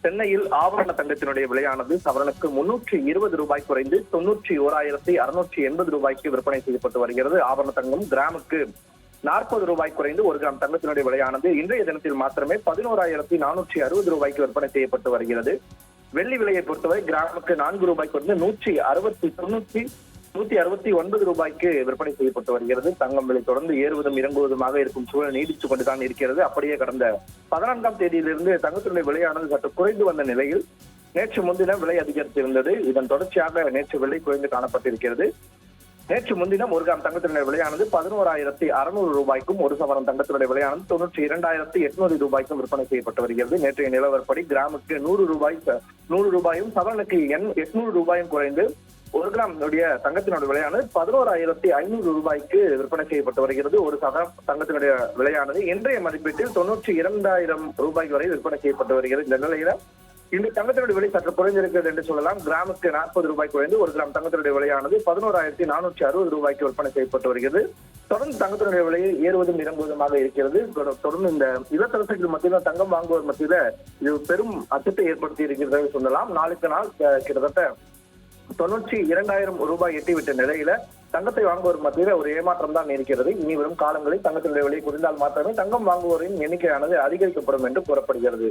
சென்னையில் ஆபரண தங்கத்தினுடைய விலையானது சவரனுக்கு 320 ரூபாய் குறைந்து 91,680 ரூபாய்க்கு விற்பனை செய்யப்பட்டு வருகிறது. ஆபரண தங்கம் கிராமுக்கு 40 ரூபாய் குறைந்து 1 கிராம் தங்கத்தினுடைய விலையானது இன்றைய தினத்தில் மாத்திரமே 11,460 ரூபாய்க்கு விற்பனை செய்யப்பட்டு வருகிறது. வெள்ளி விலையை பொறுத்தவரை கிராமுக்கு 4 ரூபாய் குறைந்து 169 ரூபாய்க்கு விற்பனை செய்யப்பட்டு வருகிறது. தங்கம் விலை தொடர்ந்து ஏறுவதும் இறங்குவதுமாக இருக்கும் சூழல் நீடித்துக் கொண்டுதான் இருக்கிறது. அப்படியே கடந்த 14ஆம் தேதியிலிருந்து தங்கத்தினுடைய விலையானது சற்று குறைந்து வந்த நிலையில் நேற்று முன்தினம் விலை அதிகரித்திருந்தது. இதன் தொடர்ச்சியாக நேற்று விலை குறைந்து காணப்பட்டிருக்கிறது. நேற்று முன்தினம் 1 கிராம் தங்கத்தினுடைய விலையானது 11,600 ரூபாய்க்கும் 1 சவரன் தங்கத்தினுடைய விலையானது 92,800 ரூபாய்க்கும் விற்பனை செய்யப்பட்டு வருகிறது. நேற்றைய நிலவரப்படி கிராமுக்கு 100 ரூபாயும் சவரனுக்கு 800 ரூபாயும் குறைந்து 1 கிராம் தங்கத்தினுடைய விலையானது 11,500 ரூபாய்க்கு விற்பனை செய்யப்பட்டு வருகிறது. 1 சவரன் தங்கத்தினுடைய விலையானது இன்றைய மதிப்பீட்டில் 92,000 ரூபாய் வரை விற்பனை செய்யப்பட்டு வருகிறது. இந்த நிலையில இன்று தங்கத்தினுடைய விலை சற்று குறைந்திருக்கிறது என்று சொல்லலாம். கிராமுக்கு 40 ரூபாய் குறைந்து 1 கிராம் தங்கத்தினுடைய விலையானது 11,460 ரூபாய்க்கு விற்பனை செய்யப்பட்டு வருகிறது. தொடர்ந்து தங்கத்தினுடைய விலையை ஏறுவதும் இறங்குவதுமாக இருக்கிறது. தொடர்ந்து இந்த இளத்தரசர்கள் மத்தியில் தங்கம் வாங்குவோர் மத்தியில இது பெரும் அச்சத்தை ஏற்படுத்தி இருக்கிறது சொல்லலாம். நாளுக்கு நாள் கிட்டத்தட்ட 92,000 ரூபாய் எட்டிவிட்ட நிலையில தங்கத்தை வாங்குவோர் மத்தியில ஒரு ஏமாற்றம் தான் இருக்கிறது. இனி வரும் காலங்களில் தங்கத்தினுடைய விலை குறைந்தால் மாத்திரமே தங்கம் வாங்குவோரின் எண்ணிக்கையானது அதிகரிக்கப்படும் என்று கூறப்படுகிறது.